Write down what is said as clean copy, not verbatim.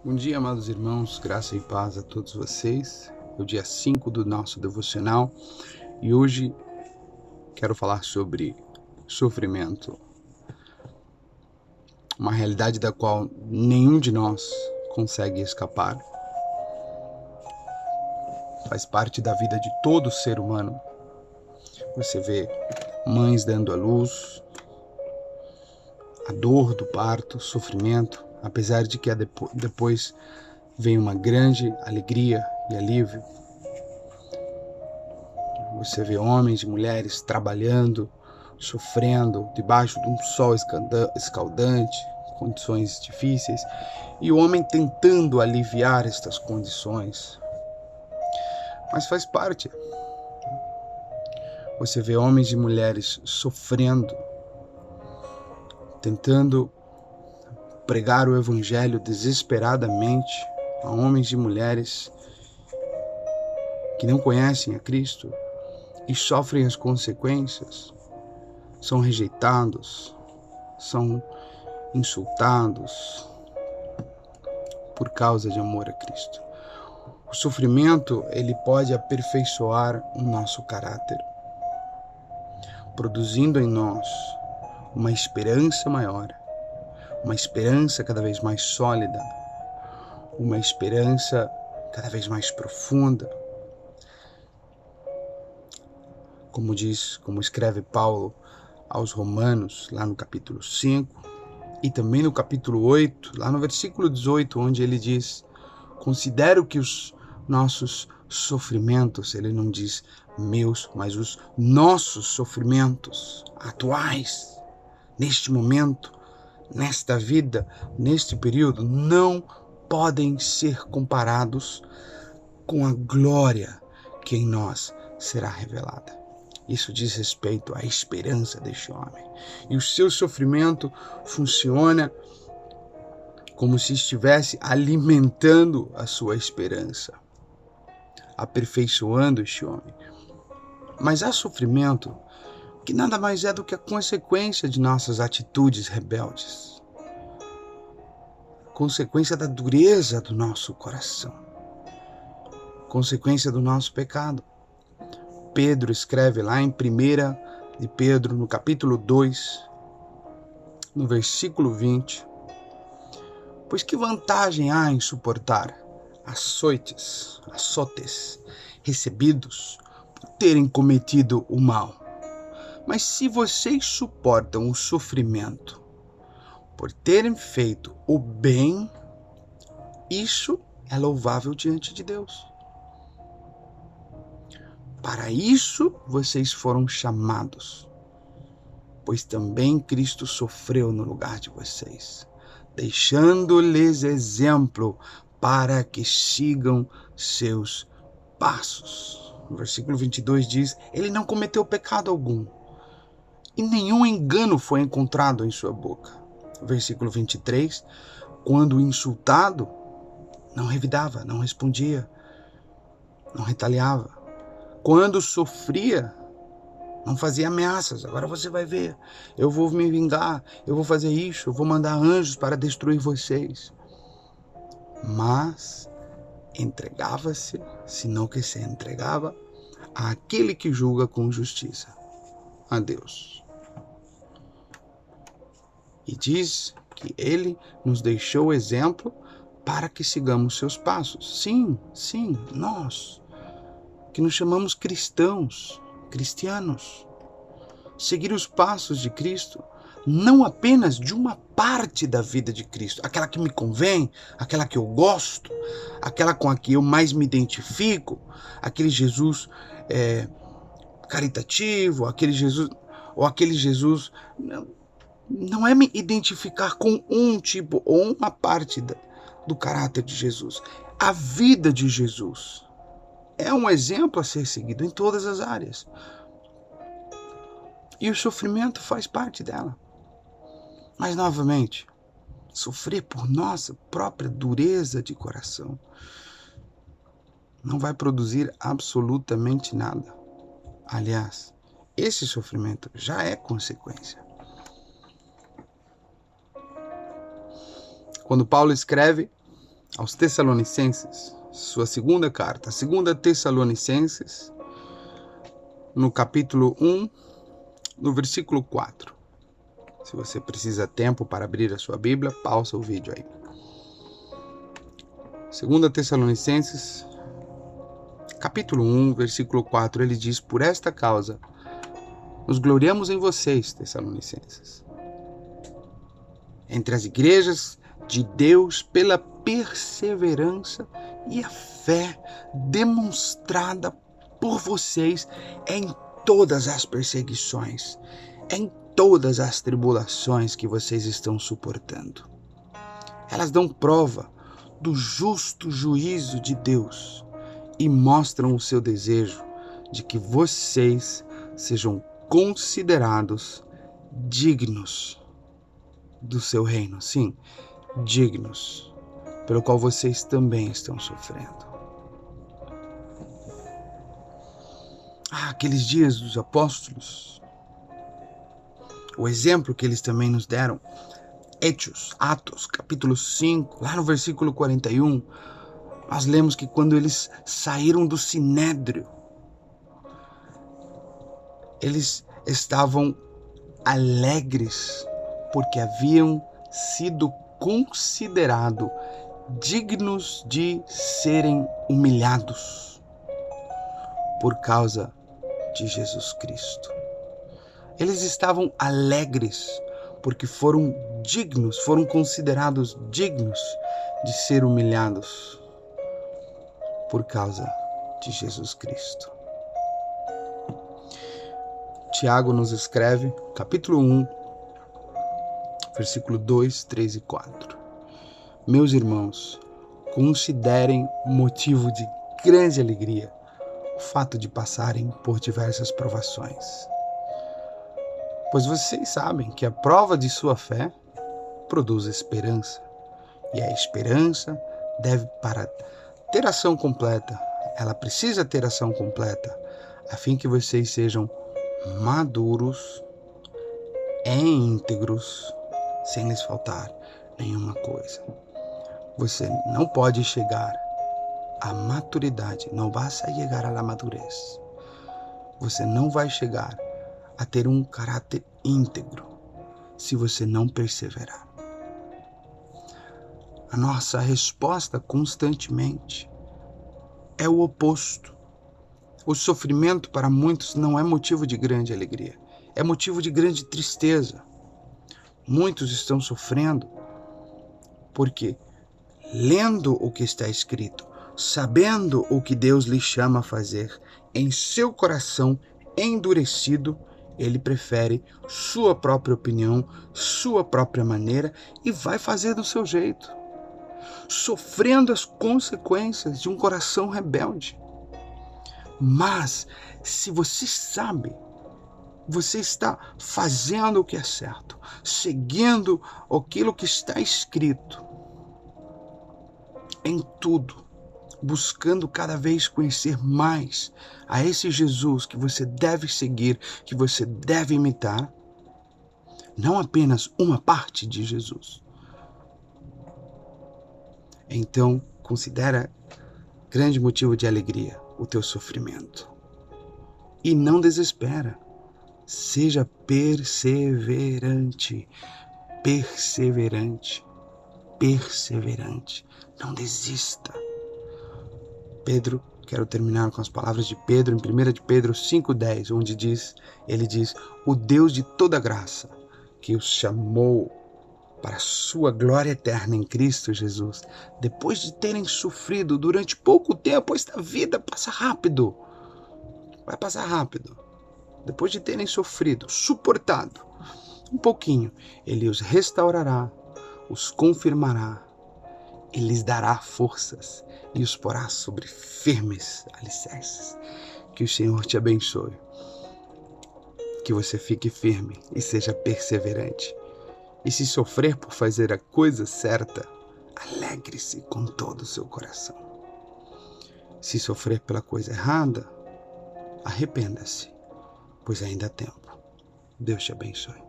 Bom dia, amados irmãos, graça e paz a todos vocês. É o dia 5 do nosso devocional e hoje quero falar sobre sofrimento, uma realidade da qual nenhum de nós consegue escapar. Faz parte da vida de todo ser humano. Você vê mães dando à luz, a dor do parto, sofrimento, apesar de que depois vem uma grande alegria e alívio. Você vê homens e mulheres trabalhando, sofrendo debaixo de um sol escaldante, condições difíceis, e o homem tentando aliviar estas condições. Mas faz parte. Você vê homens e mulheres sofrendo, tentando pregar o evangelho desesperadamente a homens e mulheres que não conhecem a Cristo e sofrem as consequências, são rejeitados, são insultados por causa de amor a Cristo. O sofrimento, ele pode aperfeiçoar o nosso caráter, produzindo em nós uma esperança maior, uma esperança cada vez mais sólida, uma esperança cada vez mais profunda. Como escreve Paulo aos Romanos, lá no capítulo 5, e também no capítulo 8, lá no versículo 18, onde ele diz: considero que os nossos sofrimentos, ele não diz meus, mas os nossos sofrimentos atuais, neste momento, nesta vida, neste período, não podem ser comparados com a glória que em nós será revelada. Isso diz respeito à esperança deste homem. E o seu sofrimento funciona como se estivesse alimentando a sua esperança, aperfeiçoando este homem. Mas há sofrimento que nada mais é do que a consequência de nossas atitudes rebeldes, consequência da dureza do nosso coração, consequência do nosso pecado. Pedro escreve lá em 1 de Pedro, no capítulo 2, no versículo 20, pois que vantagem há em suportar açotes recebidos por terem cometido o mal? Mas se vocês suportam o sofrimento por terem feito o bem, isso é louvável diante de Deus. Para isso vocês foram chamados, pois também Cristo sofreu no lugar de vocês, deixando-lhes exemplo para que sigam seus passos. No versículo 22 diz: ele não cometeu pecado algum, e nenhum engano foi encontrado em sua boca. Versículo 23, quando insultado, não revidava, não respondia, não retaliava. Quando sofria, não fazia ameaças. Agora você vai ver, eu vou me vingar, eu vou fazer isso, eu vou mandar anjos para destruir vocês. Mas entregava-se, senão que se entregava àquele que julga com justiça, a Deus. E diz que ele nos deixou exemplo para que sigamos seus passos. Sim, nós, que nos chamamos cristãos, cristianos. Seguir os passos de Cristo, não apenas de uma parte da vida de Cristo, aquela que me convém, aquela que eu gosto, aquela com a que eu mais me identifico, aquele Jesus caritativo, aquele Jesus, não é me identificar com um tipo ou uma parte do caráter de Jesus. A vida de Jesus é um exemplo a ser seguido em todas as áreas. E o sofrimento faz parte dela. Mas, novamente, sofrer por nossa própria dureza de coração não vai produzir absolutamente nada. Aliás, esse sofrimento já é consequência. Quando Paulo escreve aos Tessalonicenses, sua segunda carta, 2 Tessalonicenses, no capítulo 1, no versículo 4. Se você precisa de tempo para abrir a sua Bíblia, pausa o vídeo aí. 2 Tessalonicenses, capítulo 1, versículo 4, ele diz: por esta causa, nos gloriamos em vocês, Tessalonicenses, entre as igrejas de Deus, pela perseverança e a fé demonstrada por vocês em todas as perseguições, em todas as tribulações que vocês estão suportando. Elas dão prova do justo juízo de Deus e mostram o seu desejo de que vocês sejam considerados dignos do seu reino, sim, dignos, pelo qual vocês também estão sofrendo. Aqueles dias dos apóstolos, o exemplo que eles também nos deram, Atos, capítulo 5, lá no versículo 41, nós lemos que quando eles saíram do Sinédrio, eles estavam alegres porque haviam sido considerados dignos de serem humilhados por causa de Jesus Cristo. Eles estavam alegres porque foram considerados dignos de ser humilhados por causa de Jesus Cristo. Tiago nos escreve, capítulo 1, versículo 2, 3 e 4. Meus irmãos, considerem motivo de grande alegria o fato de passarem por diversas provações, pois vocês sabem que a prova de sua fé produz esperança, e a esperança para ter ação completa, ela precisa ter ação completa, a fim que vocês sejam maduros e íntegros, sem lhes faltar nenhuma coisa. Você não pode chegar à maturidade, não vas a chegar à madurez. Você não vai chegar a ter um caráter íntegro se você não perseverar. A nossa resposta constantemente é o oposto. O sofrimento para muitos não é motivo de grande alegria, é motivo de grande tristeza. Muitos estão sofrendo porque, lendo o que está escrito, sabendo o que Deus lhe chama a fazer, em seu coração endurecido, ele prefere sua própria opinião, sua própria maneira e vai fazer do seu jeito, sofrendo as consequências de um coração rebelde. Mas, se você sabe, você está fazendo o que é certo, seguindo aquilo que está escrito, em tudo, buscando cada vez conhecer mais a esse Jesus que você deve seguir, que você deve imitar, não apenas uma parte de Jesus. Então, considera grande motivo de alegria o teu sofrimento. E não desespera. Seja perseverante. Perseverante. Perseverante. Não desista. Quero terminar com as palavras de Pedro, em 1 de Pedro 5,10, onde ele diz, o Deus de toda graça, que os chamou para a sua glória eterna em Cristo Jesus, depois de terem sofrido durante pouco tempo, esta vida passa rápido, vai passar rápido, depois de terem sofrido, suportado um pouquinho, ele os restaurará, os confirmará, e lhes dará forças e os porá sobre firmes alicerces. Que o Senhor te abençoe, que você fique firme e seja perseverante. E se sofrer por fazer a coisa certa, alegre-se com todo o seu coração. Se sofrer pela coisa errada, arrependa-se, pois ainda há tempo. Deus te abençoe.